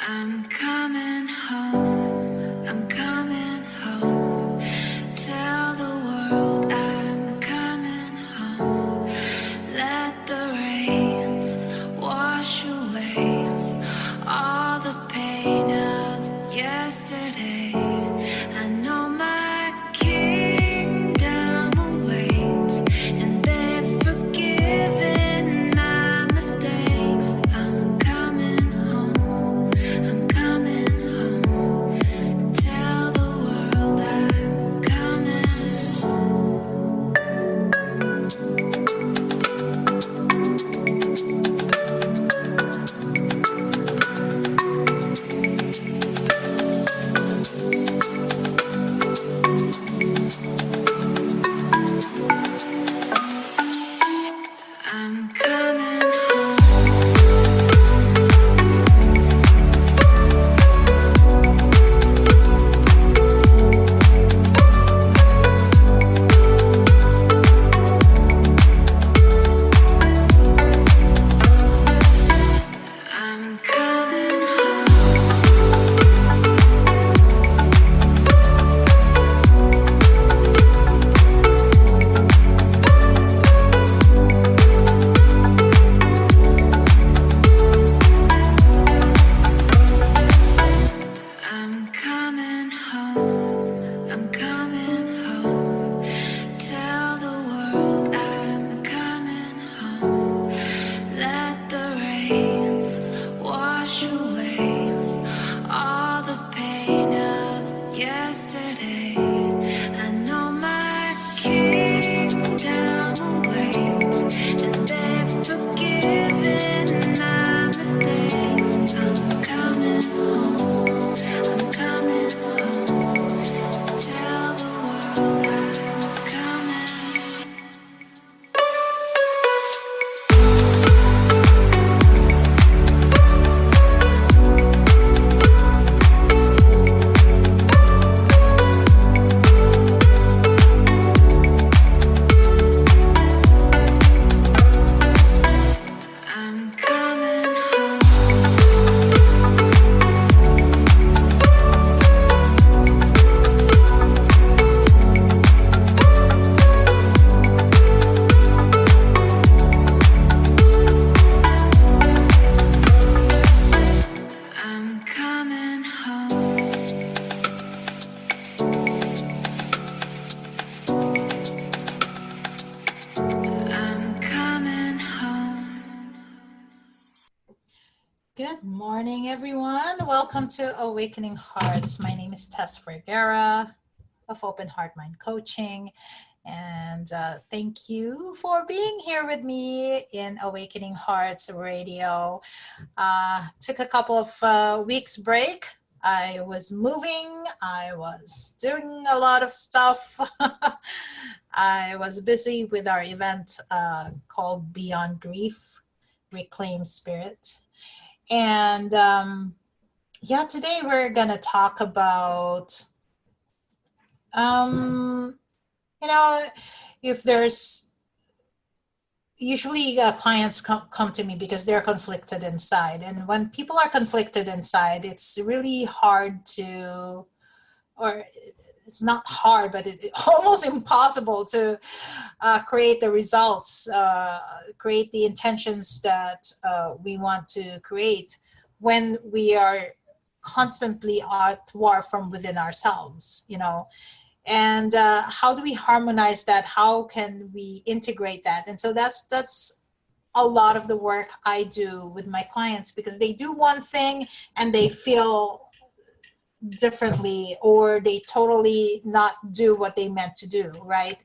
I'm coming home, I'm coming home. Tell the world I'm coming home. Let the rain wash away all the pain of yesterday. I know my kingdom awaits, and they've forgiven my mistakes. I'm coming home, I'm coming home. Tell the world I'm coming home. I'm coming home. I'm coming home. I'm coming home. I'm coming home. Tell the world I'm coming home. Let the rain wash away all the pain of yesterday. I know my kingdom awaits, and they've forgiven my mistakes. I'm coming home. I'm coming home. Tell the world I'm coming. I'm coming home. I'm coming home. I'm coming home. Good morning, everyone. Welcome to Awakening Hearts. My name is Tess Vergara of Open Heart Mind Coaching. And thank you for being here with me in Awakening Hearts Radio. Took a couple of weeks break. I was moving. I was doing a lot of stuff. I was busy with our event called Beyond Grief, Reclaim Spirit. And today we're going to talk about, if there's usually clients come to me because they're conflicted inside. And when people are conflicted inside, it's really hard to, or it's not hard, but it's almost impossible to create the results, create the intentions that we want to create when we are constantly at war from within ourselves, and how do we harmonize that? How can we integrate that? And so that's a lot of the work I do with my clients, because they do one thing and they feel differently, or they totally not do what they meant to do, right?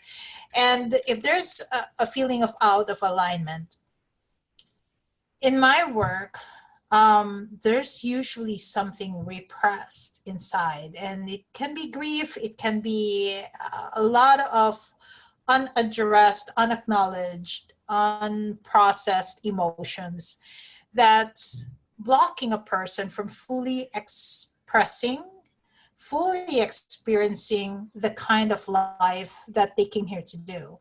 And if there's a feeling of out of alignment in my work, there's usually something repressed inside, and it can be grief, it can be a lot of unaddressed, unacknowledged, unprocessed emotions that's blocking a person from fully expressing, fully experiencing the kind of life that they came here to do.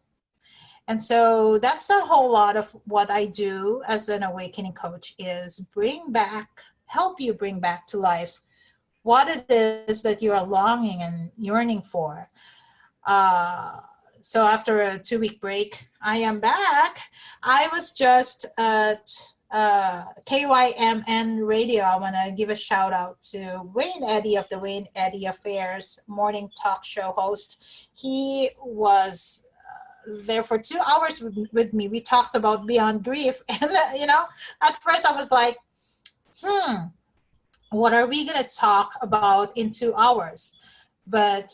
And so that's a whole lot of what I do as an awakening coach, is bring back help you bring back to life what it is that you are longing and yearning for. Uh, so after a 2 week break, I am back. I was just at KYMN Radio. I want to give a shout out to Wayne Eddy of the Wayne Eddy Affairs morning talk show host. He was there for 2 hours with me. We talked about Beyond Grief. And, at first I was like, what are we going to talk about in 2 hours? But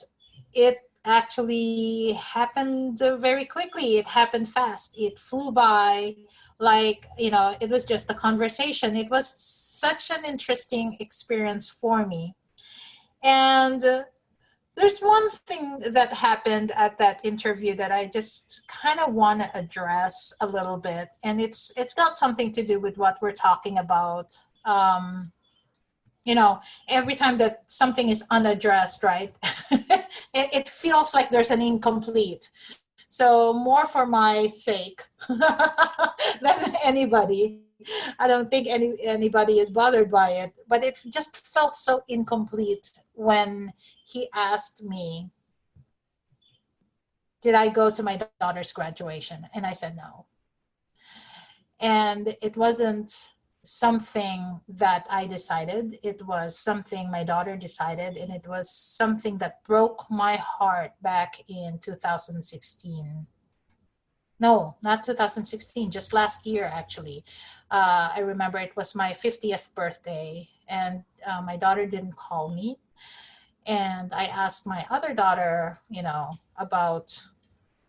it actually happened very quickly. It happened fast. It flew by like, it was just a conversation. It was such an interesting experience for me. And there's one thing that happened at that interview that I just kind of want to address a little bit. And it's got something to do with what we're talking about. Every time that something is unaddressed, right? it feels like there's an incomplete. So more for my sake than anybody. I don't think anybody is bothered by it, but it just felt so incomplete when he asked me, did I go to my daughter's graduation? And I said no. And it wasn't something that I decided. It was something my daughter decided, and it was something that broke my heart back in 2016. No, not 2016, just last year, actually. I remember it was my 50th birthday, and my daughter didn't call me. And I asked my other daughter, about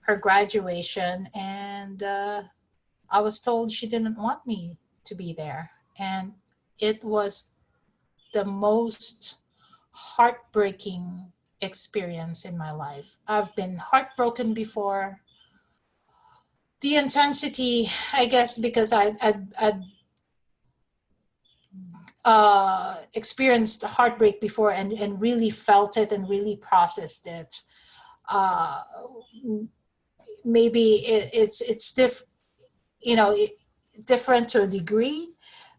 her graduation, and I was told she didn't want me to be there. And it was the most heartbreaking experience in my life. I've been heartbroken before. The intensity, I guess, because I'd experienced heartbreak before and really felt it and really processed it. Maybe it's different to a degree,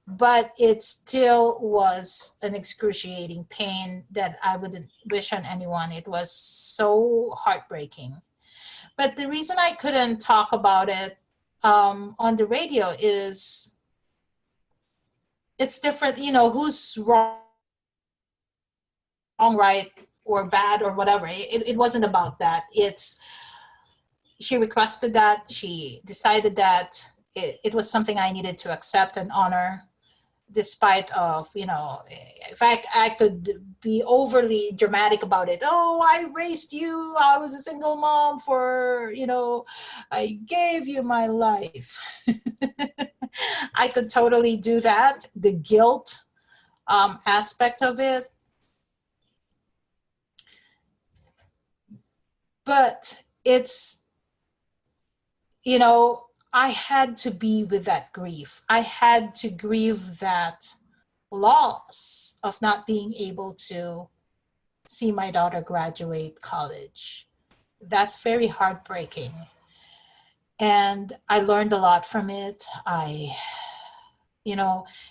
but it still was an excruciating pain that I wouldn't wish on anyone. It was so heartbreaking. But the reason I couldn't talk about it on the radio is it's different, who's wrong, right, or bad, or whatever. It wasn't about that. She requested that, she decided that it was something I needed to accept and honor, despite of, if I could be overly dramatic about it. Oh, I raised you, I was a single mom for, I gave you my life. I could totally do that. The guilt aspect of it. But it's, I had to be with that grief. I had to grieve that loss of not being able to see my daughter graduate college. That's very heartbreaking. And I learned a lot from it. And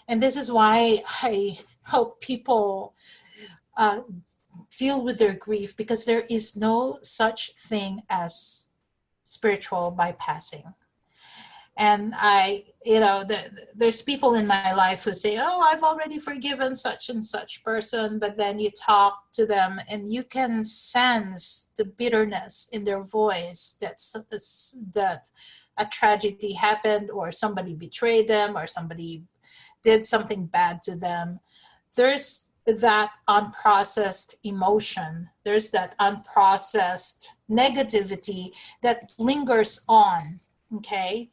this is why I help people deal with their grief, because there is no such thing as spiritual bypassing. And there's people in my life who say, oh, I've already forgiven such and such person. But then you talk to them and you can sense the bitterness in their voice that a tragedy happened, or somebody betrayed them, or somebody did something bad to them. There's that unprocessed emotion. There's that unprocessed negativity that lingers on, okay?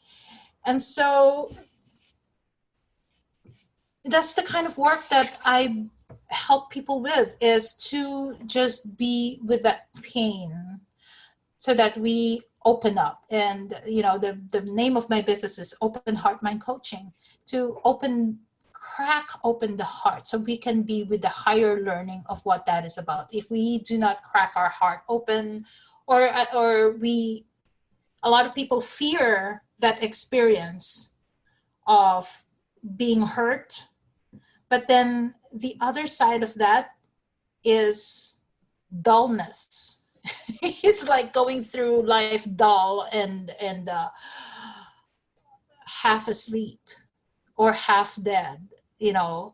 And so that's the kind of work that I help people with, is to just be with that pain so that we open up. And, the name of my business is Open Heart Mind Coaching, to crack open the heart so we can be with the higher learning of what that is about. If we do not crack our heart open, or a lot of people fear that experience of being hurt, But then the other side of that is dullness. It's like going through life dull and half asleep or half dead, you know.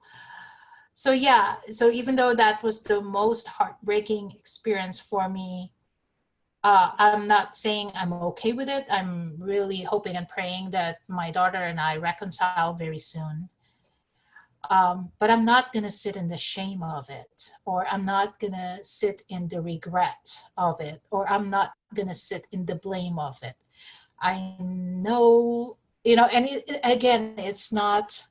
So yeah, so even though that was the most heartbreaking experience for me, I'm not saying I'm okay with it. I'm really hoping and praying that my daughter and I reconcile very soon. But I'm not going to sit in the shame of it, or I'm not going to sit in the regret of it, or I'm not going to sit in the blame of it. I know, you know, and again, it's not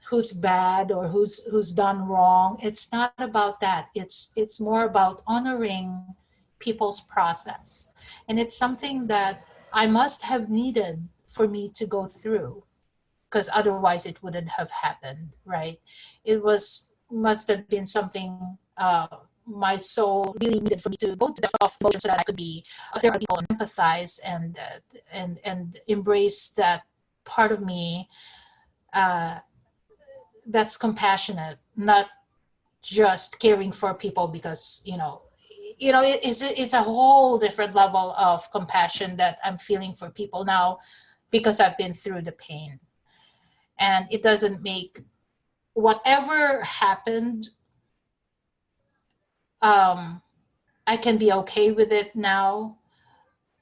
who's bad or who's done wrong. It's not about that. It's more about honoring people's process, and it's something that I must have needed for me to go through, because otherwise it wouldn't have happened, right? It was must have been something my soul really needed for me to go to depth of emotion so that I could be there are people and empathize and embrace that part of me uh, that's compassionate, not just caring for people because it's a whole different level of compassion that I'm feeling for people now because I've been through the pain. And it doesn't make whatever happened, um, I can be okay with it now.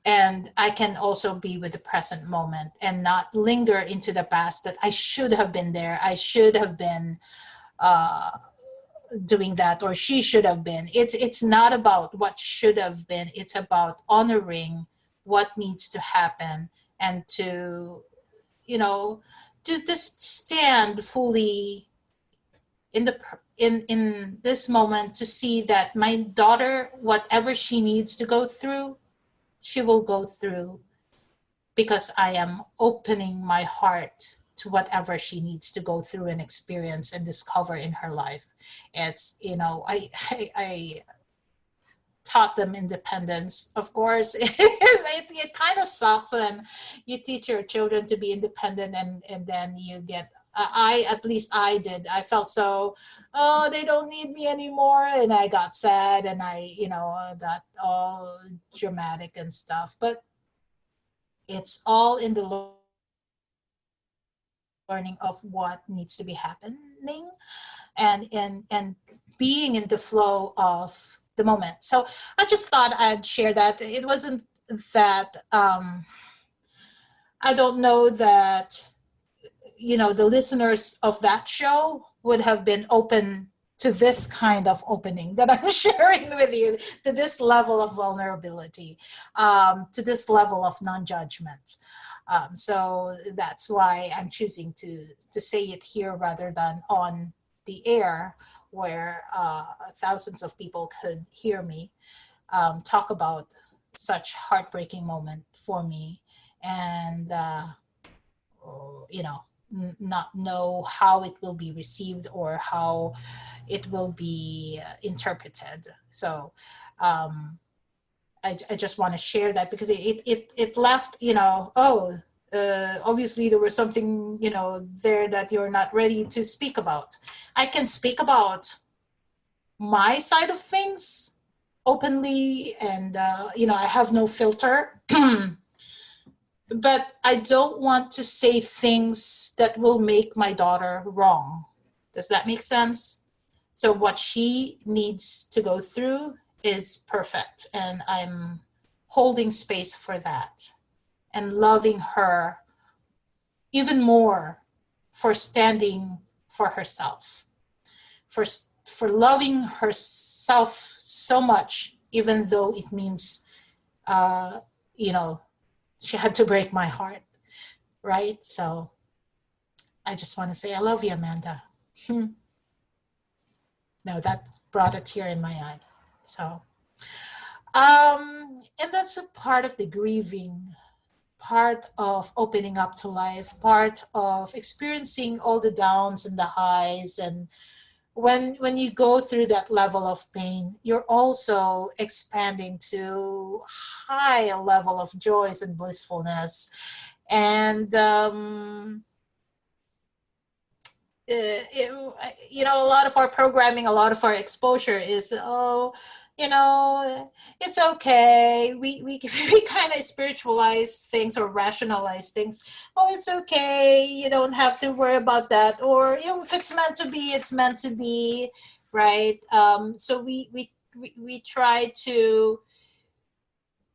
And I can also be with the present moment and not linger into the past that I should have been there. I should have been uh, doing that, or she should have been. It's not about what should have been. It's about honoring what needs to happen and to, you know, just stand fully in the in this moment to see that my daughter, whatever she needs to go through, she will go through because I am opening my heart to whatever she needs to go through and experience and discover in her life. It's, I taught them independence. Of course, it kind of sucks when you teach your children to be independent and then you get, at least I did. I felt so, oh, they don't need me anymore. And I got sad and got all dramatic and stuff. But it's all in the learning of what needs to be happening and being in the flow of the moment. So I just thought I'd share that. It wasn't that I don't know that the listeners of that show would have been open to this kind of opening that I'm sharing with you, to this level of vulnerability, to this level of non-judgment. So that's why I'm choosing to say it here rather than on the air where thousands of people could hear me talk about such heartbreaking moment for me and not know how it will be received or how it will be interpreted. So I just want to share that because it left, obviously there was something, there that you're not ready to speak about. I can speak about my side of things openly and, I have no filter. But I don't want to say things that will make my daughter wrong. Does that make sense? So what she needs to go through is perfect. And I'm holding space for that and loving her even more for standing for herself, for, for loving herself so much, even though it means, uh, you know, she had to break my heart, right? So I just want to say, I love you, Amanda. No, that brought a tear in my eye. So, and that's a part of the grieving, part of opening up to life, part of experiencing all the downs and the highs. And when you go through that level of pain, you're also expanding to high level of joys and blissfulness. And a lot of our programming, a lot of our exposure is, oh, it's okay. We we kind of spiritualize things or rationalize things. Oh, it's okay. You don't have to worry about that. Or, if it's meant to be, it's meant to be, right? So we try to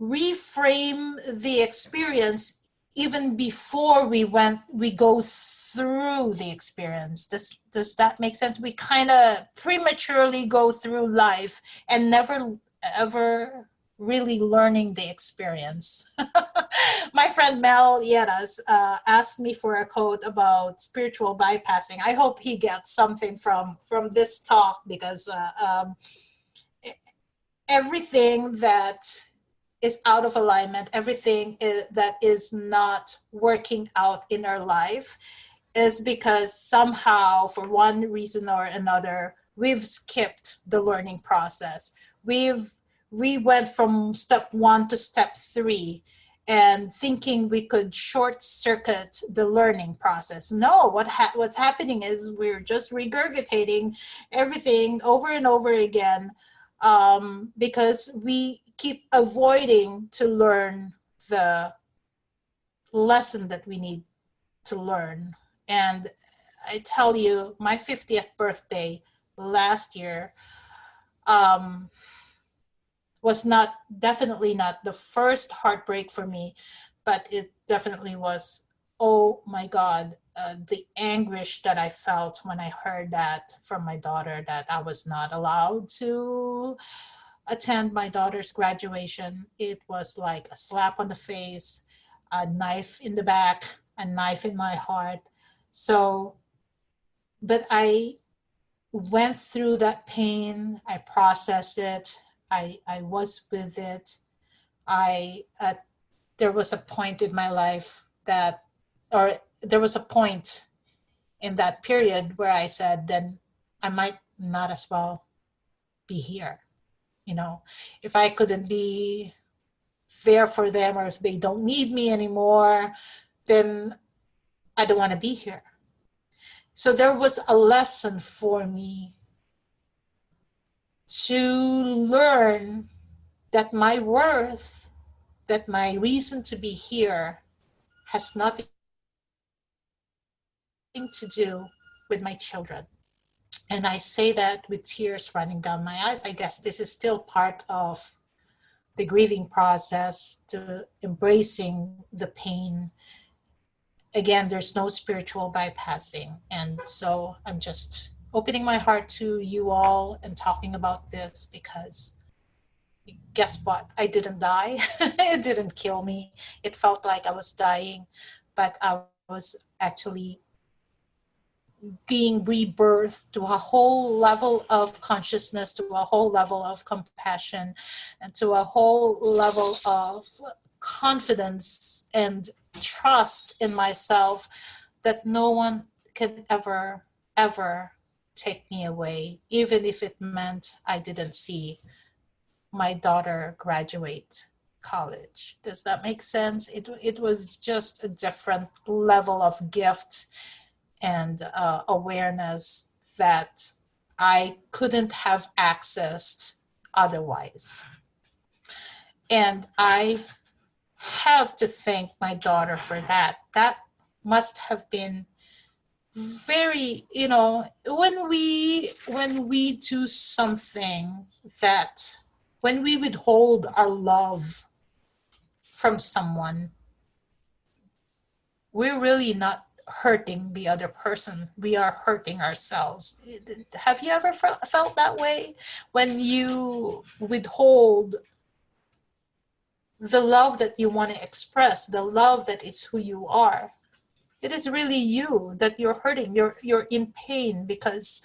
reframe the experience even before we go through the experience. Does that make sense? We kind of prematurely go through life and never ever really learning the experience. My friend Mel Yeras asked me for a quote about spiritual bypassing. I hope he gets something from this talk, because everything that is out of alignment, everything that is not working out in our life, is because somehow, for one reason or another, we've skipped the learning process. We went from step 1 to step 3 and thinking we could short circuit the learning process. No, what's happening is we're just regurgitating everything over and over again, because we keep avoiding to learn the lesson that we need to learn. And I tell you, my 50th birthday last year was definitely not the first heartbreak for me, but it definitely was, oh my God, the anguish that I felt when I heard that from my daughter, that I was not allowed to attend my daughter's graduation. It was like a slap on the face, a knife in the back, a knife in my heart. So, but I went through that pain. I processed it. I was with it. There was a point in my life there was a point in that period where I said, then I might not as well be here. If I couldn't be there for them, or if they don't need me anymore, then I don't want to be here. So there was a lesson for me to learn that my worth, that my reason to be here has nothing to do with my children. And I say that with tears running down my eyes. I guess this is still part of the grieving process, to embracing the pain. Again, there's no spiritual bypassing. And so I'm just opening my heart to you all and talking about this, because guess what? I didn't die. It didn't kill me. It felt like I was dying, but I was actually being rebirthed to a whole level of consciousness, to a whole level of compassion, and to a whole level of confidence and trust in myself, that no one can ever, ever take me away, even if it meant I didn't see my daughter graduate college. Does that make sense? It was just a different level of gift and awareness that I couldn't have accessed otherwise. And I have to thank my daughter for that. That must have been very, when we do something, that when we withhold our love from someone, we're really not hurting the other person. We are hurting ourselves. Have you ever felt that way? When you withhold the love that you want to express, the love that is who you are, it is really you that you're hurting. You're in pain because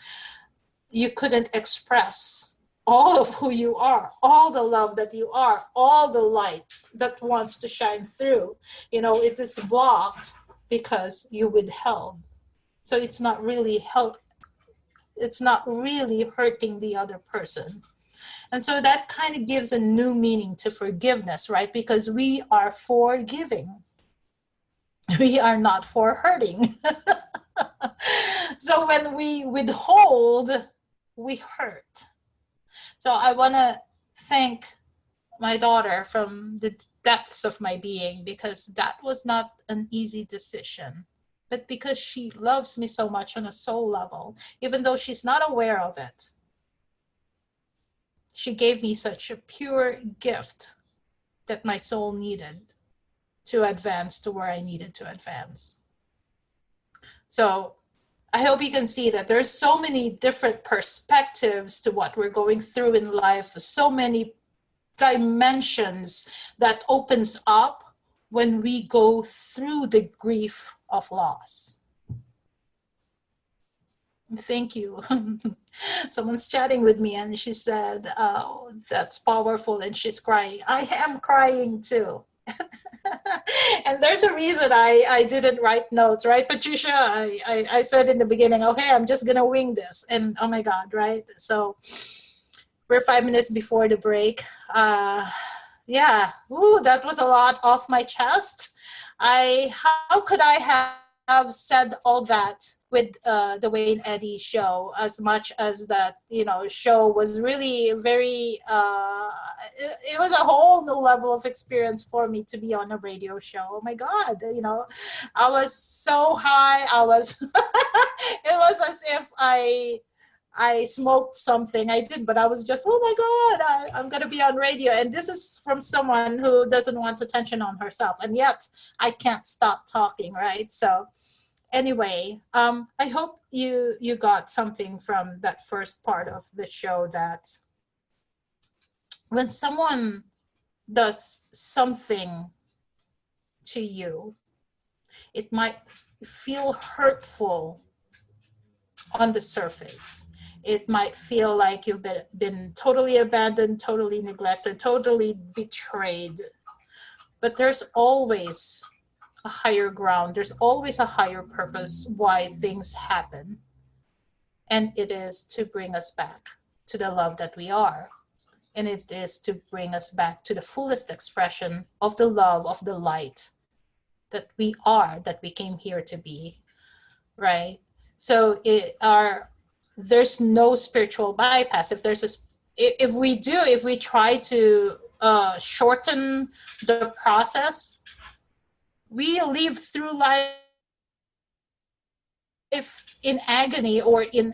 you couldn't express all of who you are, all the love that you are, all the light that wants to shine through. It is blocked because you withheld. So it's not really it's not really hurting the other person. And so that kind of gives a new meaning to forgiveness, right? Because we are for giving. We are not for hurting. So when we withhold, we hurt. So I want to thank my daughter from the depths of my being, because that was not an easy decision. But because she loves me so much on a soul level, even though she's not aware of it, she gave me such a pure gift that my soul needed to advance to where I needed to advance. So I hope you can see that there's so many different perspectives to what we're going through in life, so many dimensions that opens up when we go through the grief of loss. Thank you. Someone's chatting with me and she said, oh, that's powerful, and she's crying. I am crying too. And there's a reason I didn't write notes, right, Patricia? I said in the beginning, okay, I'm just gonna wing this, and oh my God, right? So we're 5 minutes before the break. Yeah, ooh, that was a lot off my chest. How could I have said all that with the Wayne Eddy show, as much as that, show was really very, it was a whole new level of experience for me to be on a radio show. Oh my God, I was so high. It was as if I smoked something. I did, but I was just, oh my God, I'm going to be on radio. And this is from someone who doesn't want attention on herself. And yet I can't stop talking, right? So anyway, I hope you got something from that first part of the show, that when someone does something to you, it might feel hurtful on the surface. It might feel like you've been totally abandoned, totally neglected, totally betrayed. But there's always a higher ground. There's always a higher purpose why things happen. And it is to bring us back to the love that we are. And it is to bring us back to the fullest expression of the love, of the light that we are, that we came here to be, right? So there's no spiritual bypass. If we try to shorten the process, we live through life in agony, or in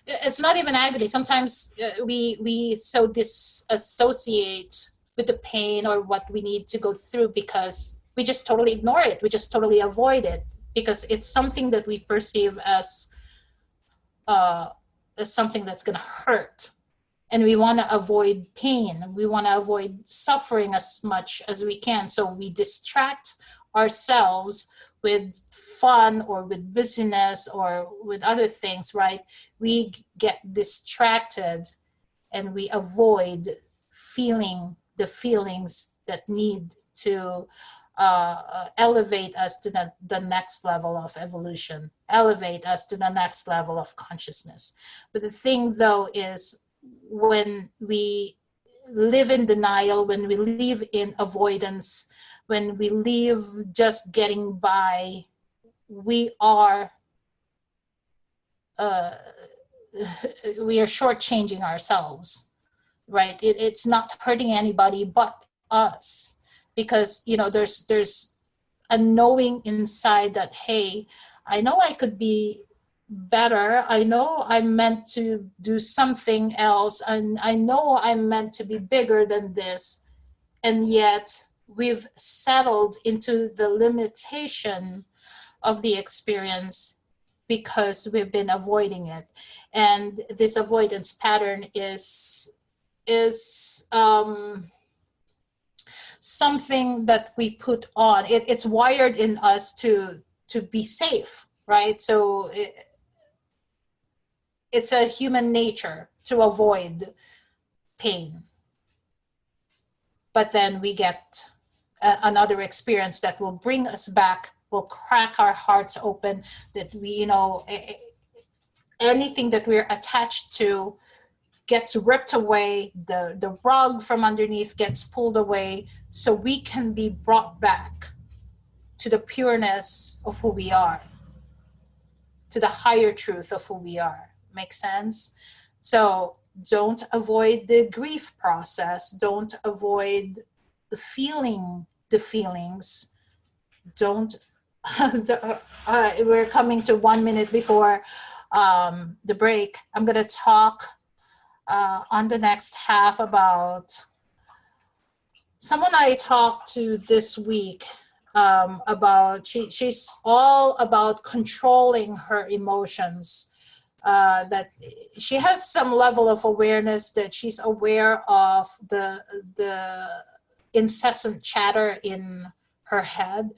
it's not even agony. Sometimes we so disassociate with the pain or what we need to go through, because we just totally ignore it. We just totally avoid it, because it's something that we perceive as something that's going to hurt. And we want to avoid pain. We want to avoid suffering as much as we can. So we distract ourselves with fun or with busyness or with other things, right? We get distracted and we avoid feeling the feelings that need to elevate us to the next level of evolution, elevate us to the next level of consciousness. But the thing, though, is when we live in denial, when we live in avoidance, when we live just getting by, we are shortchanging ourselves, right? It's not hurting anybody but us, because there's a knowing inside that, hey, I know I could be better. I know I'm meant to do something else, and I know I'm meant to be bigger than this, and yet we've settled into the limitation of the experience because we've been avoiding it. And this avoidance pattern is something that we put on. It's wired in us to be safe, right? So it's a human nature to avoid pain. But then we get another experience that will bring us back, will crack our hearts open, that we, anything that we're attached to gets ripped away, the rug from underneath gets pulled away, so we can be brought back to the pureness of who we are. to the higher truth of who we are. Make sense? So don't avoid the grief process. Don't avoid the feelings. Don't. We're coming to 1 minute before the break. I'm going to talk on the next half about someone I talked to this week about she's all about controlling her emotions. That she has some level of awareness, that she's aware of the incessant chatter in her head,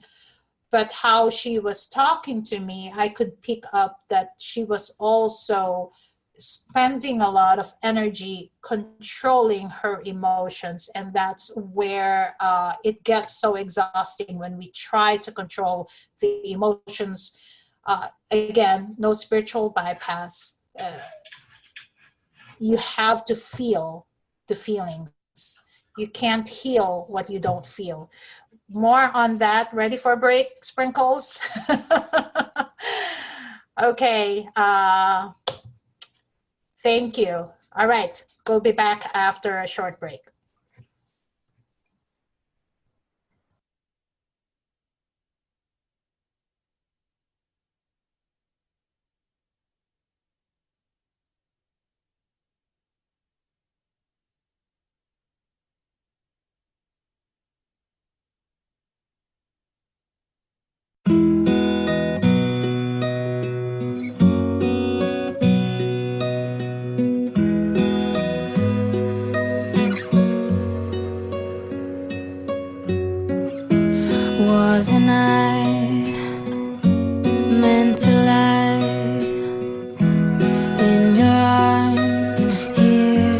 but how she was talking to me, I could pick up that she was also spending a lot of energy controlling her emotions. And that's where it gets so exhausting when we try to control the emotions. Again, no spiritual bypass. You have to feel the feelings. You can't heal what you don't feel. More on that. Ready for a break, Sprinkles? Okay. Thank you. All right. We'll be back after a short break. Wasn't I meant to lie in your arms here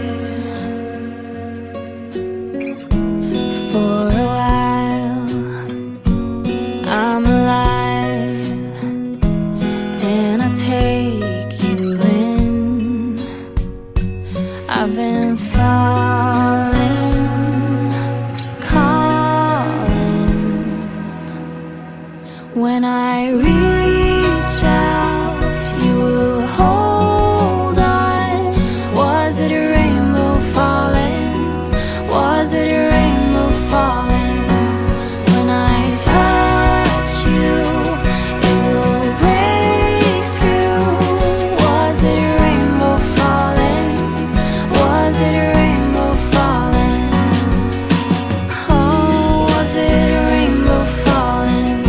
for a while? I'm alive and I take you in. I've been falling, when I reach out, you will hold on. Was it a rainbow falling? Was it a rainbow falling? When I touch you, it will break through. Was it a rainbow falling? Was it a rainbow falling? Oh, was it a rainbow falling?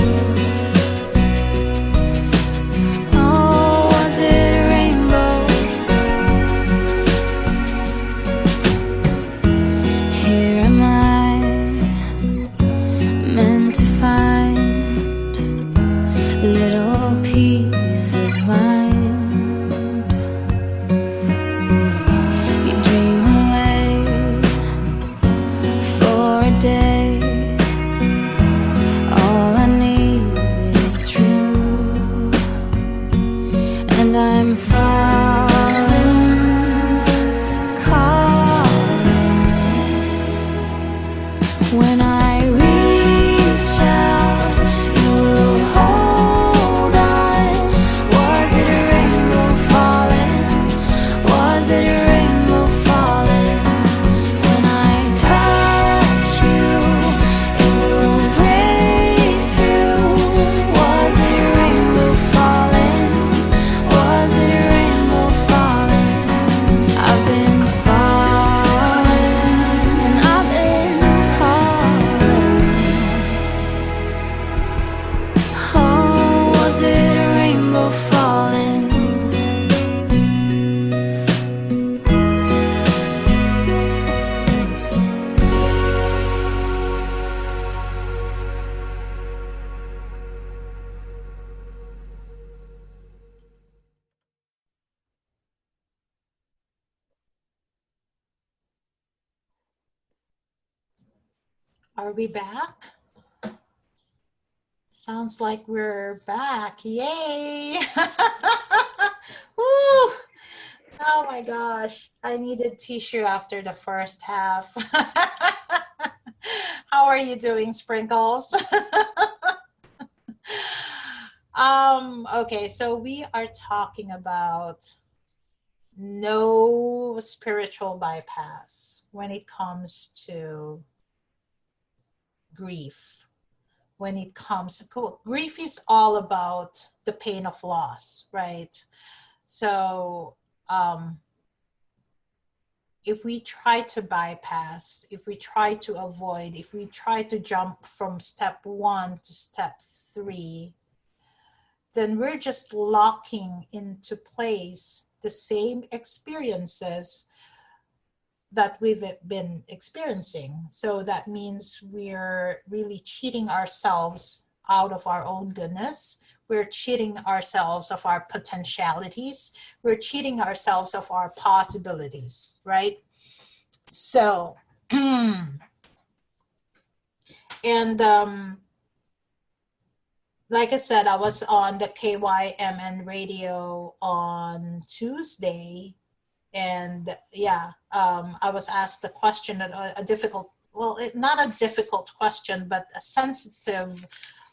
When I reach out, you will hold on. Was it a rainbow falling? Was it a rainbow falling? When I touch you, it will break through. Was it a rainbow falling? Was it a rainbow falling? I've been falling and I've been calling. Oh, was it a rainbow falling? Are we back? Sounds like we're back. Yay! Woo! Oh my gosh. I needed tissue after the first half. How are you doing, Sprinkles? Okay, so we are talking about no spiritual bypass when it comes to grief. When it comes to grief is all about the pain of loss, right? So um, if we try to bypass, if we try to avoid, if we try to jump from step one to step three, then we're just locking into place the same experiences that we've been experiencing. So that means we're really cheating ourselves out of our own goodness. We're cheating ourselves of our potentialities. We're cheating ourselves of our possibilities, right? So, and like I said, I was on the KYMN radio on Tuesday, and yeah, I was asked a question, a difficult, well, not a difficult question, but a sensitive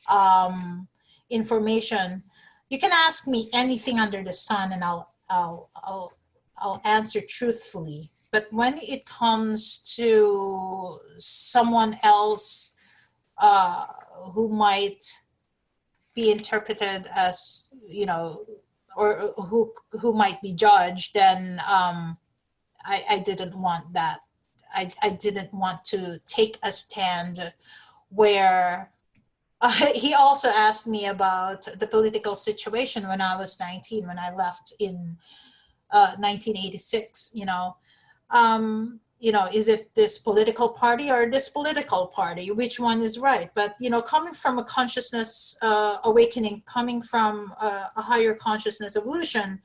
um, information. You can ask me anything under the sun, and I'll answer truthfully. But when it comes to someone else uh, who might be interpreted as, you know, or who might be judged, then I didn't want that. I didn't want to take a stand where he also asked me about the political situation when I was 19, when I left in 1986, is it this political party or this political party? Which one is right? But, coming from a consciousness awakening, coming from a higher consciousness evolution,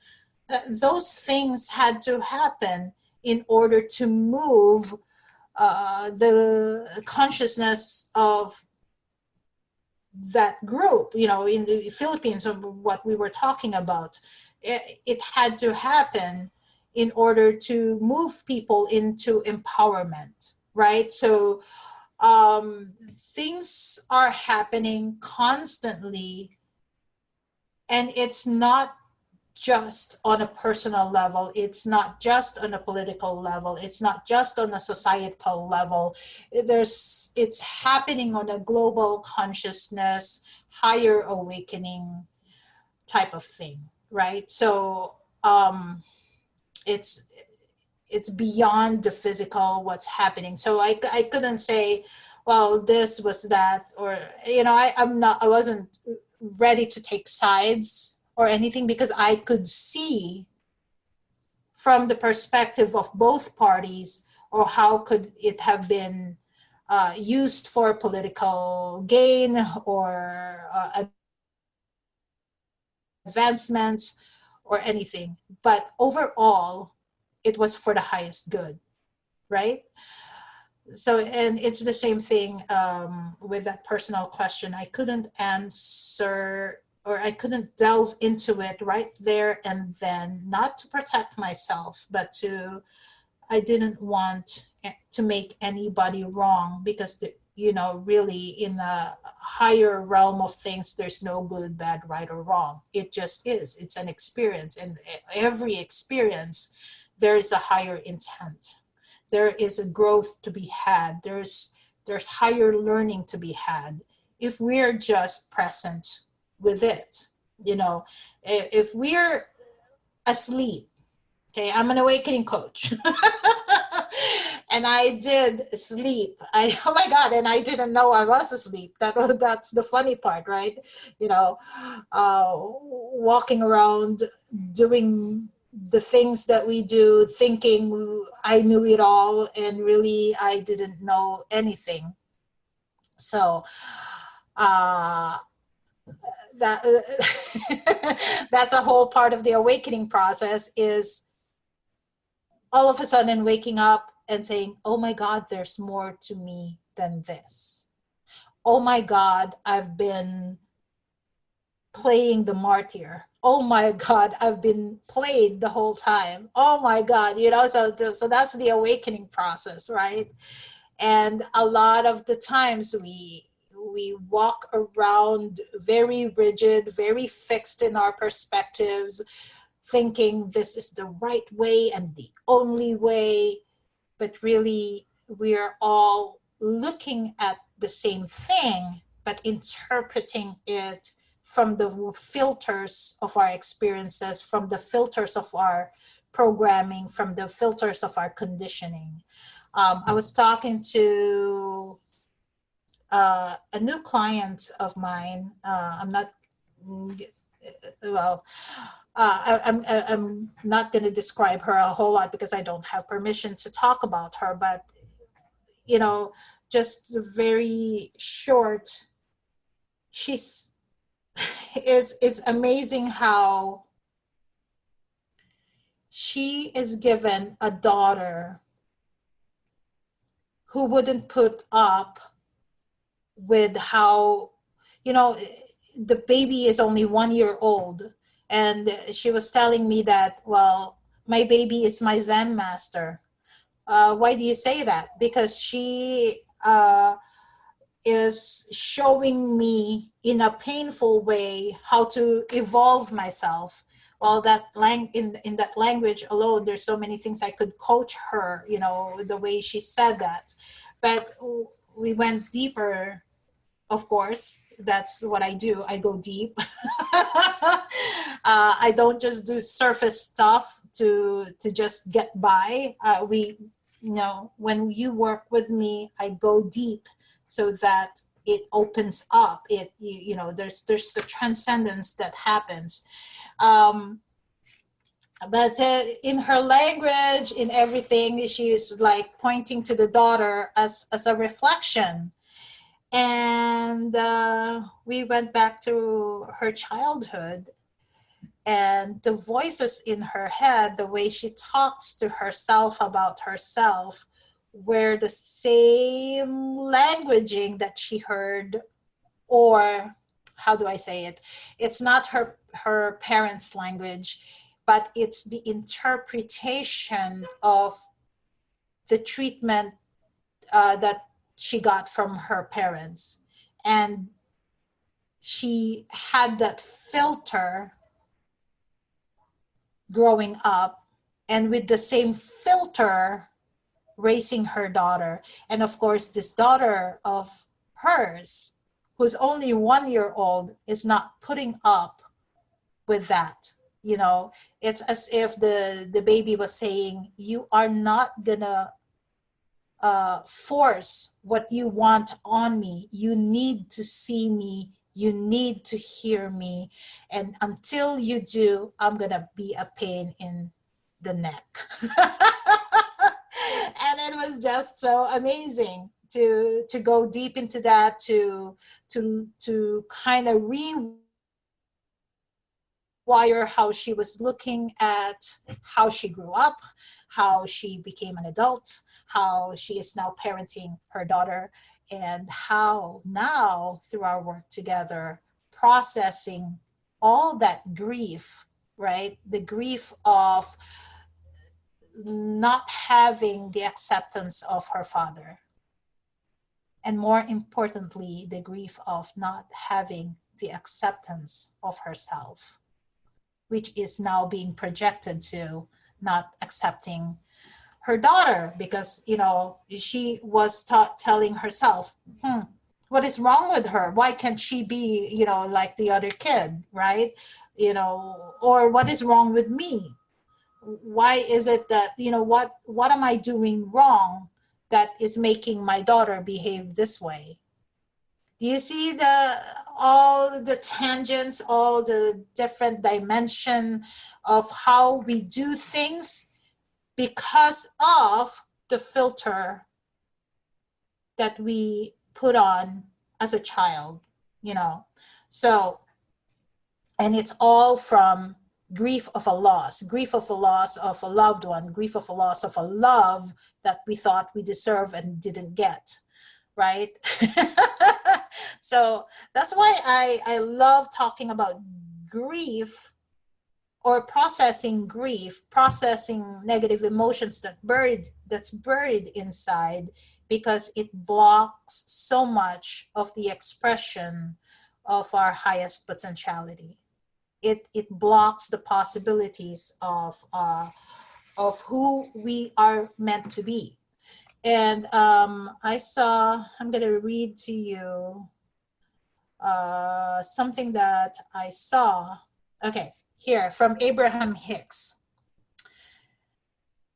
those things had to happen in order to move the consciousness of that group, in the Philippines, of what we were talking about. It had to happen in order to move people into empowerment, right? So things are happening constantly, and it's not just on a personal level, it's not just on a political level, it's not just on a societal level. It's happening on a global consciousness, higher awakening type of thing, right? So it's it's beyond the physical what's happening. So I couldn't say, well, this was that, or I wasn't ready to take sides or anything, because I could see from the perspective of both parties, or how could it have been used for political gain or advancement or anything. But overall, it was for the highest good, right? So, and it's the same thing with that personal question. I couldn't answer, or I couldn't delve into it right there and then, not to protect myself, but I didn't want to make anybody wrong, because really, in a higher realm of things, there's no good, bad, right, or wrong. It just is. It's an experience, and every experience, there is a higher intent. There is a growth to be had. There's higher learning to be had if we're just present with it. If we're asleep, okay, I'm an awakening coach. And I did sleep. Oh my God, and I didn't know I was asleep. That's the funny part, right? Walking around doing the things that we do, thinking I knew it all, and really I didn't know anything. So that that's a whole part of the awakening process, is all of a sudden waking up and saying, oh my God, there's more to me than this. Oh my God, I've been playing the martyr. Oh my God, I've been played the whole time. Oh my God, so that's the awakening process, right? And a lot of the times we we walk around very rigid, very fixed in our perspectives, thinking this is the right way and the only way, but really we're all looking at the same thing, but interpreting it from the filters of our experiences, from the filters of our programming, from the filters of our conditioning. I was talking to a new client of mine. I'm not, well, I'm not going to describe her a whole lot because I don't have permission to talk about her, but, you know, just very short, she's, it's amazing how she is given a daughter who wouldn't put up with how, you know, the baby is only 1 year old. And she was telling me that, well, my baby is my Zen master. Why do you say that? Because she is showing me in a painful way how to evolve myself. Well, that in that language alone, there's so many things I could coach her, you know, the way she said that. But we went deeper, of course. That's what I do. I go deep. I don't just do surface stuff to just get by. You know, when you work with me, I go deep so that it opens up. You know, there's a transcendence that happens. But in her language, in everything, she's like pointing to the daughter as a reflection. And we went back to her childhood, and the voices in her head, the way she talks to herself about herself, were the same languaging that she heard, or how do I say it? It's not her parents' language, but it's the interpretation of the treatment that she got from her parents. And she had that filter growing up, and with the same filter raising her daughter. And of course, this daughter of hers, who's only 1 year old, is not putting up with that. You know, it's as if the baby was saying, you are not gonna force what you want on me. You need to see me. You need to hear me. And until you do, I'm going to be a pain in the neck. And it was just so amazing to go deep into that, to kind of rewire how she was looking at how she grew up, how she became an adult, how she is now parenting her daughter, and how now through our work together, processing all that grief, right? The grief of not having the acceptance of her father. And more importantly, the grief of not having the acceptance of herself, which is now being projected to not accepting her daughter, because, you know, she was telling herself, what is wrong with her? Why can't she be, you know, like the other kid, right? You know, or what is wrong with me? Why is it that, you know, what am I doing wrong that is making my daughter behave this way? Do you see all the tangents, all the different dimension of how we do things because of the filter that we put on as a child, you know? So, and it's all from grief of a loss of a loved one, grief of a loss of a love that we thought we deserve and didn't get, right? So that's why I love talking about grief, or processing grief, processing negative emotions that's buried inside, because it blocks so much of the expression of our highest potentiality. It blocks the possibilities of who we are meant to be. And I'm going to read to you something that I saw. Okay, here from Abraham Hicks.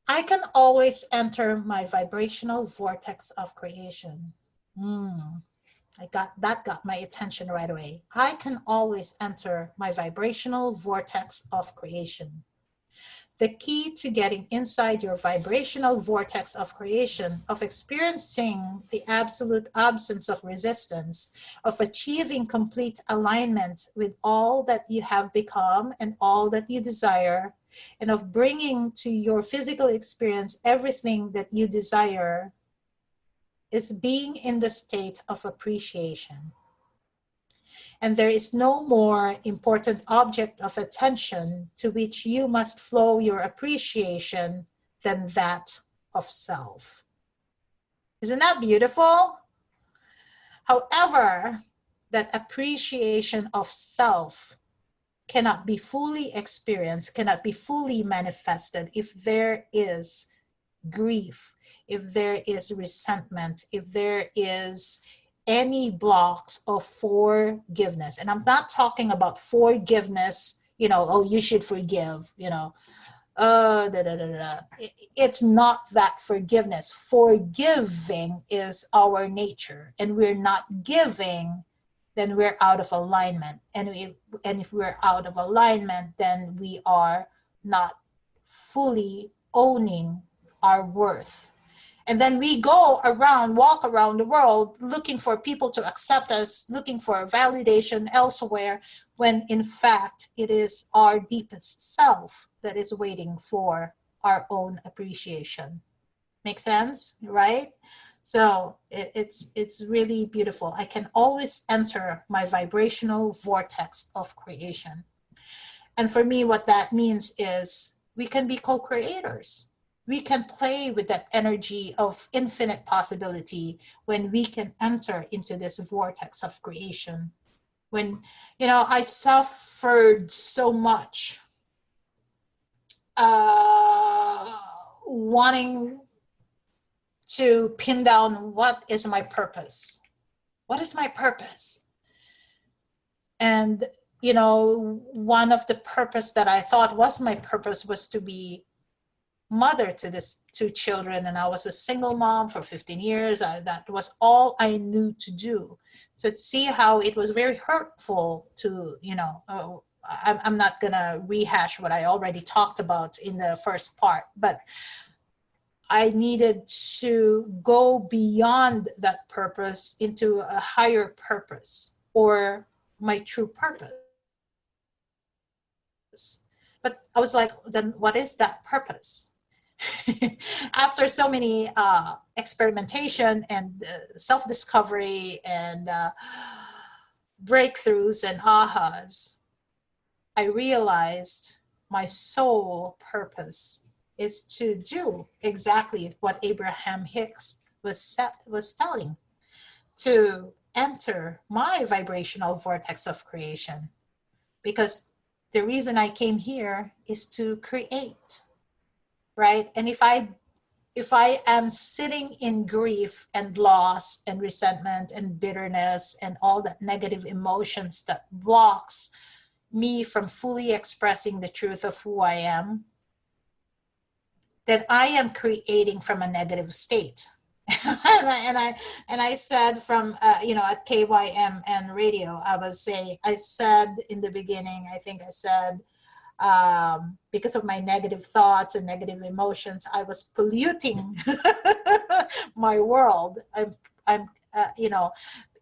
I can always enter my vibrational vortex of creation. That got my attention right away. I can always enter my vibrational vortex of creation. The key to getting inside your vibrational vortex of creation, of experiencing the absolute absence of resistance, of achieving complete alignment with all that you have become and all that you desire, and of bringing to your physical experience everything that you desire, is being in the state of appreciation. And there is no more important object of attention to which you must flow your appreciation than that of self. Isn't that beautiful? However, that appreciation of self cannot be fully experienced, cannot be fully manifested if there is grief, if there is resentment, if there is any blocks of forgiveness. And I'm not talking about forgiveness, oh, you should forgive, It's not that forgiveness. Forgiving is our nature, and we're not giving, then we're out of alignment. And if we're out of alignment, then we are not fully owning our worth. And then we walk around the world looking for people to accept us, looking for validation elsewhere, when in fact it is our deepest self that is waiting for our own appreciation. Make sense, right? So it's really beautiful. I can always enter my vibrational vortex of creation. And for me, what that means is we can be co-creators. We can play with that energy of infinite possibility when we can enter into this vortex of creation. When, I suffered so much wanting to pin down what is my purpose. What is my purpose? And, one of the purpose that I thought was my purpose was to be mother to these two children, and I was a single mom for 15 years. That was all I knew to do. So to see how it was very hurtful to, I'm not gonna rehash what I already talked about in the first part, but I needed to go beyond that purpose into a higher purpose, or my true purpose. But I was like, then what is that purpose? After so many experimentation and self-discovery and breakthroughs and ahas, I realized my sole purpose is to do exactly what Abraham Hicks was telling, to enter my vibrational vortex of creation. Because the reason I came here is to create. Right? And if I am sitting in grief and loss and resentment and bitterness and all that negative emotions that blocks me from fully expressing the truth of who I am, then I am creating from a negative state. and I said from at KYMN radio, I said in the beginning, I think I said, because of my negative thoughts and negative emotions, I was polluting my world.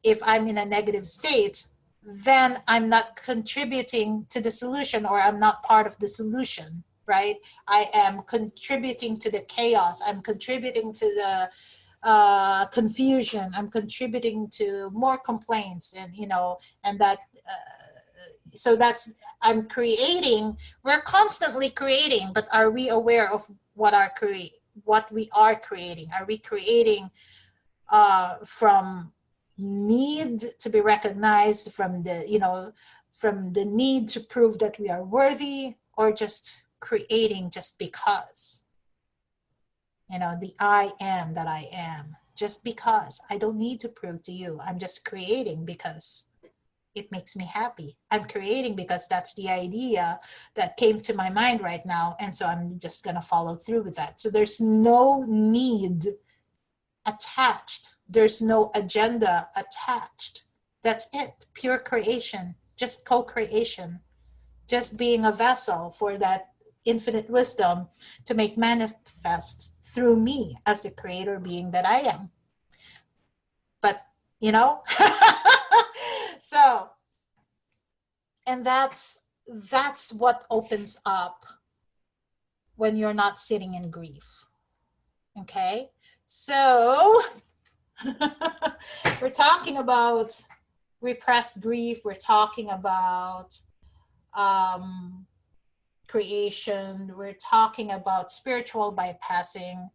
If I'm in a negative state, then I'm not contributing to the solution, or I'm not part of the solution, right? I am contributing to the chaos. I'm contributing to the confusion. I'm contributing to more complaints, and that. So I'm creating. We're constantly creating, but are we aware of what we are creating? Are we creating from need to be recognized, from the, from the need to prove that we are worthy, or just creating just because. The I am that I am. Just because. I don't need to prove to you. I'm just creating because it makes me happy. I'm creating because that's the idea that came to my mind right now. And so I'm just going to follow through with that. So there's no need attached. There's no agenda attached. That's it. Pure creation. Just co-creation. Just being a vessel for that infinite wisdom to make manifest through me as the creator being that I am. But, so, and that's what opens up when you're not sitting in grief. Okay? So, we're talking about repressed grief. We're talking about creation. We're talking about spiritual bypassing.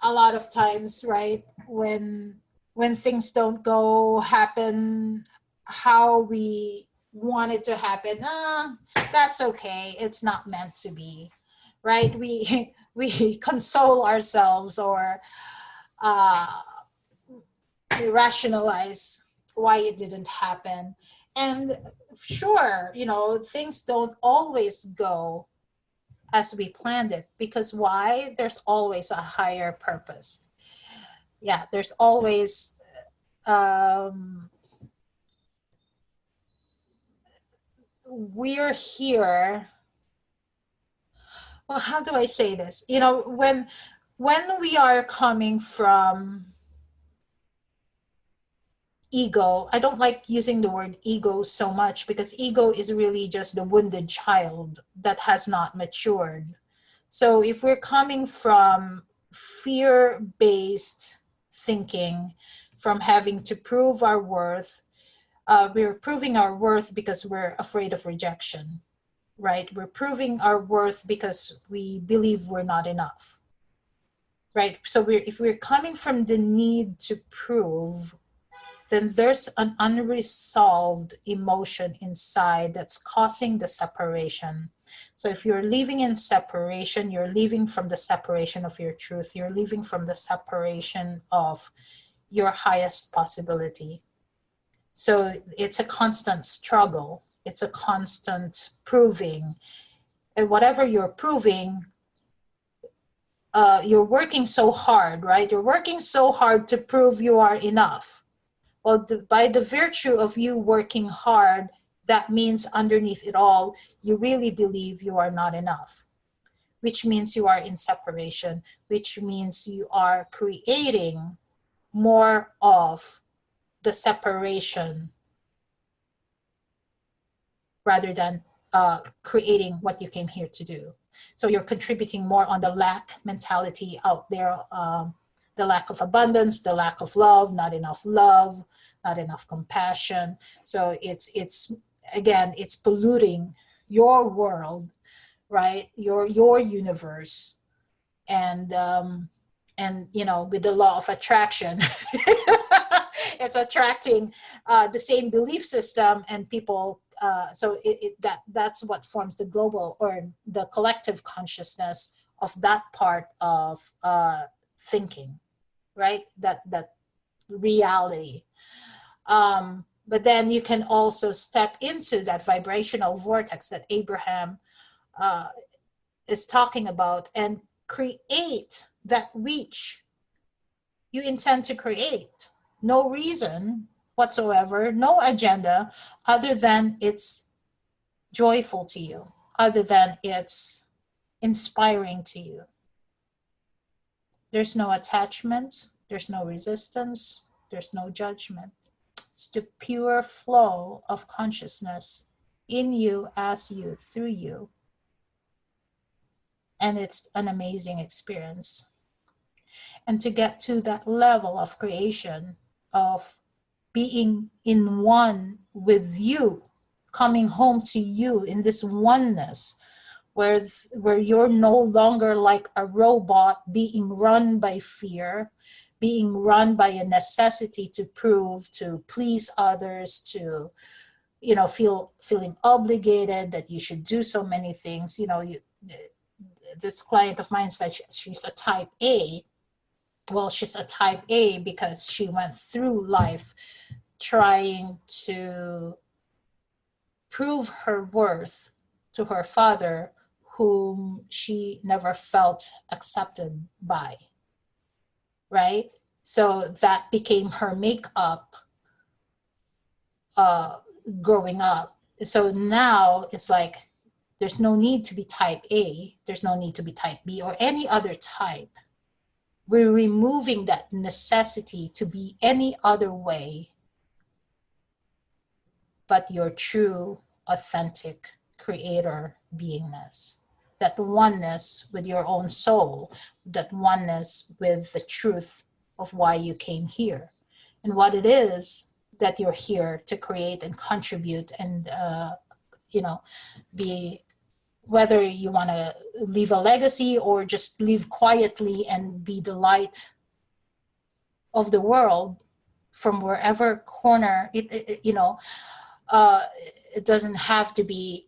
A lot of times, right, when things don't happen how we want it to happen, that's okay, it's not meant to be, right? We console ourselves, or we rationalize why it didn't happen. And sure, things don't always go as we planned it, because why? There's always a higher purpose. Yeah, there's always we're here. Well, how do I say this? When we are coming from ego, I don't like using the word ego so much, because ego is really just the wounded child that has not matured. So if we're coming from fear-based thinking, from having to prove our worth, we're proving our worth because we're afraid of rejection, right? We're proving our worth because we believe we're not enough, right? So if we're coming from the need to prove, then there's an unresolved emotion inside that's causing the separation. So if you're living in separation, you're living from the separation of your truth. You're living from the separation of your highest possibility. So it's a constant struggle. It's a constant proving. And whatever you're proving, you're working so hard, right? You're working so hard to prove you are enough. Well, by the virtue of you working hard, that means underneath it all, you really believe you are not enough, which means you are in separation, which means you are creating more of the separation rather than creating what you came here to do. So you're contributing more on the lack mentality out there, the lack of abundance, the lack of love, not enough compassion. So it's again, it's polluting your world, right? Your universe. And with the law of attraction, it's attracting the same belief system and people. So that's what forms the global or the collective consciousness of that part of thinking, right? That reality. But then you can also step into that vibrational vortex that Abraham is talking about and create that which you intend to create. No reason whatsoever, no agenda, other than it's joyful to you, other than it's inspiring to you. There's no attachment, there's no resistance, there's no judgment. It's the pure flow of consciousness in you, as you, through you. And it's an amazing experience. And to get to that level of creation, of being in one with you, coming home to you in this oneness, where you're no longer like a robot being run by fear, being run by a necessity to prove, to please others, to feeling obligated that you should do so many things. This client of mine said she's a type A. Well, she's a type A because she went through life trying to prove her worth to her father, whom she never felt accepted by, right? So that became her makeup growing up. So now it's like there's no need to be type A, there's no need to be type B or any other type. We're removing that necessity to be any other way but your true, authentic creator beingness. That oneness with your own soul, that oneness with the truth of why you came here and what it is that you're here to create and contribute and, be, whether you want to leave a legacy or just live quietly and be the light of the world from wherever corner it doesn't have to be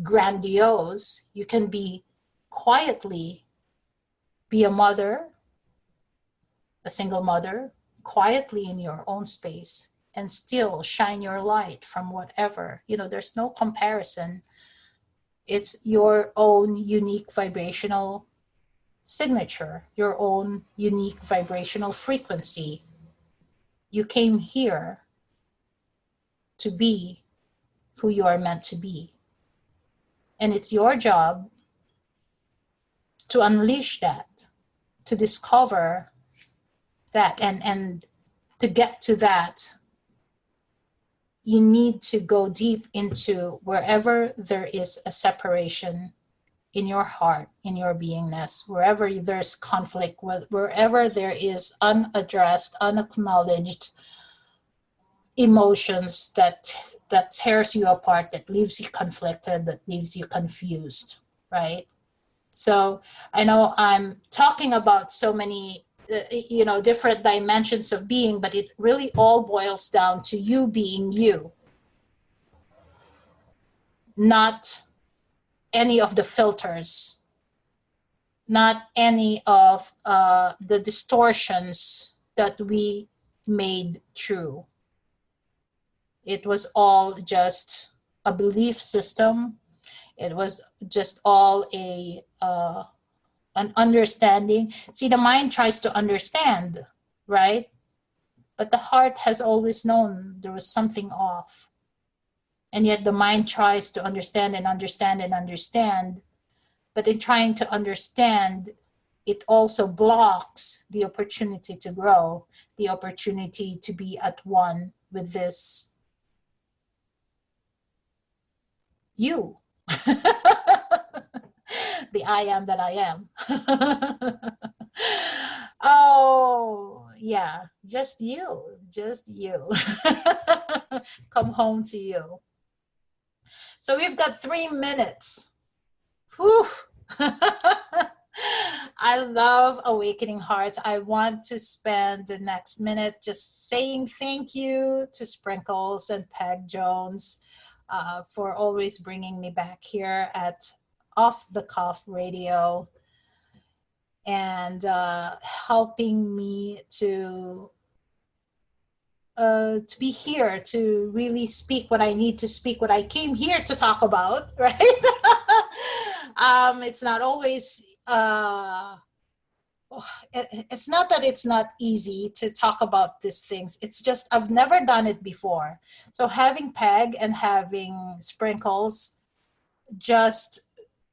grandiose. You can be quietly be a mother, a single mother, quietly in your own space and still shine your light from whatever. There's no comparison. It's your own unique vibrational signature, your own unique vibrational frequency. You came here to be who you are meant to be. And it's your job to unleash that, to discover that. And to get to that, you need to go deep into wherever there is a separation in your heart, in your beingness, wherever there's conflict, wherever there is unaddressed, unacknowledged emotions that tears you apart, that leaves you conflicted, that leaves you confused, right? So I know I'm talking about so many different dimensions of being, but it really all boils down to you being you, not any of the filters, not any of the distortions that we made true. It was all just a belief system. It was just all an understanding. See, the mind tries to understand, right? But the heart has always known there was something off. And yet the mind tries to understand and understand and understand. But in trying to understand, it also blocks the opportunity to grow, the opportunity to be at one with this you. The I am that I am. Oh, yeah, just you. Come home to you. So we've got 3 minutes. Whew. I love Awakening Hearts. I want to spend the next minute just saying thank you to Sprinkles and Peg Jones for always bringing me back here at Off the Cuff Radio and helping me to be here to really speak what I need to speak, what I came here to talk about, right? It's not always, it's not that it's not easy to talk about these things. It's just I've never done it before. So having Peg and having Sprinkles just,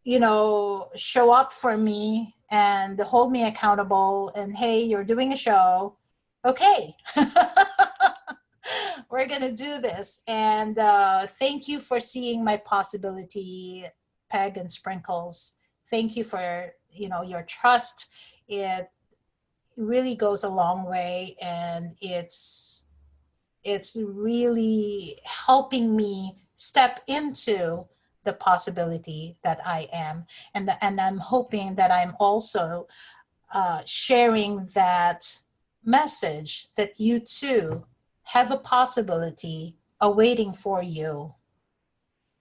show up for me and hold me accountable and, hey, you're doing a show. Okay. We're going to do this. And thank you for seeing my possibility, Peg and Sprinkles. Thank you for, your trust. It really goes a long way, and it's really helping me step into the possibility that I am. And I'm hoping that I'm also sharing that message that you too have a possibility awaiting for you.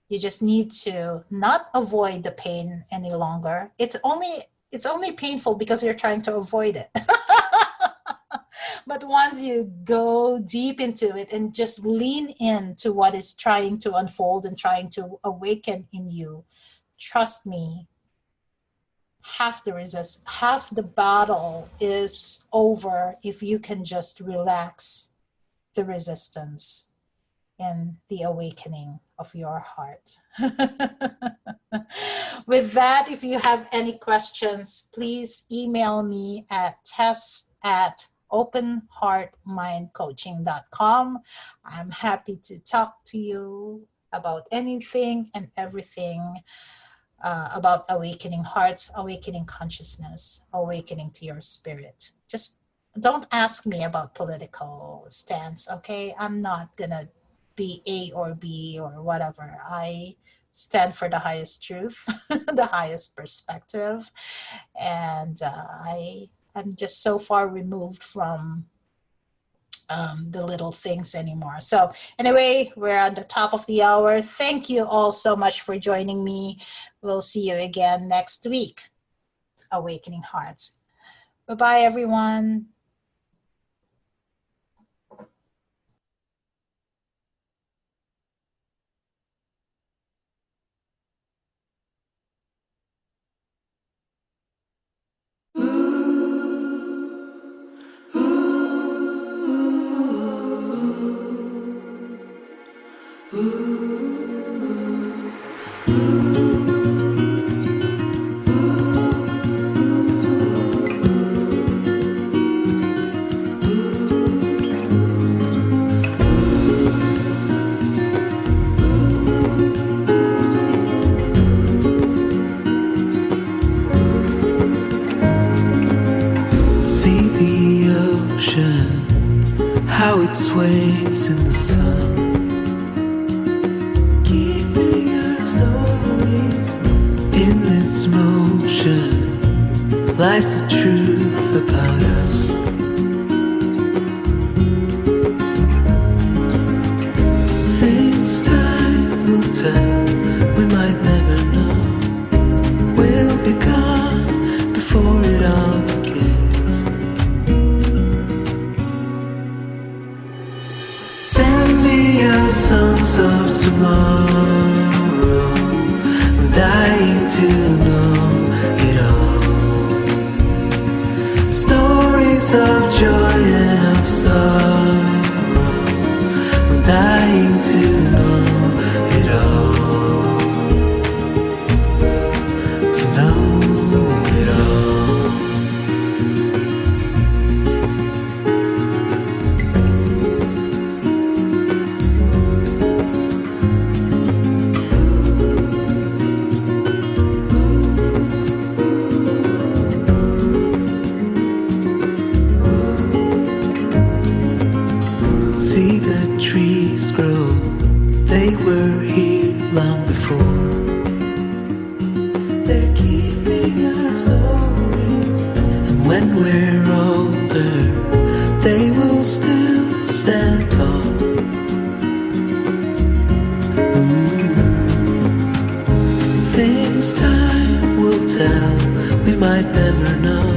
You just need to not avoid the pain any longer. It's only painful because you're trying to avoid it. But once you go deep into it and just lean into what is trying to unfold and trying to awaken in you, trust me, half the battle is over if you can just relax the resistance and the awakening of your heart. With that, if you have any questions, please email me at tess@openheartmindcoaching.com. I'm happy to talk to you about anything and everything about awakening hearts, awakening consciousness, awakening to your spirit. Just don't ask me about political stance, okay? I'm not gonna be A or B or whatever. I stand for the highest truth, the highest perspective, and I'm just so far removed from the little things anymore. So anyway, we're on the top of the hour. Thank you all so much for joining me. We'll see you again next week. Awakening Hearts. Bye-bye, everyone. See the ocean, how it sways in the sun, keeping our stories in its motion. Lies the truth about us. Things time will tell, we might never know. We'll be gone before it all begins. Send me your songs of tomorrow. I'm dying to know it all. Stories of joy and of sorrow. I'm dying to know it all. To know it all. See the trees grow, they were here long before. They're keeping our stories, and when we're older, they will still stand tall. Things time will tell, we might never know.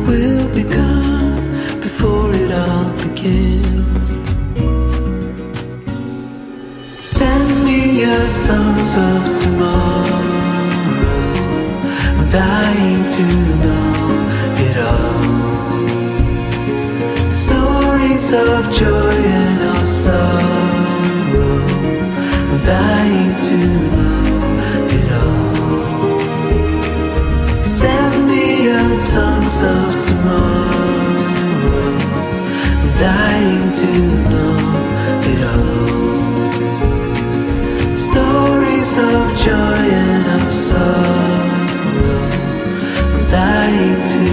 We'll be gone before it all begins. Send me your songs of tomorrow. I'm dying to know it all. Stories of joy and of sorrow. I'm dying to know it all. Send me your songs of tomorrow. I'm dying to know it all. Stories of joy and of sorrow. I'm dying to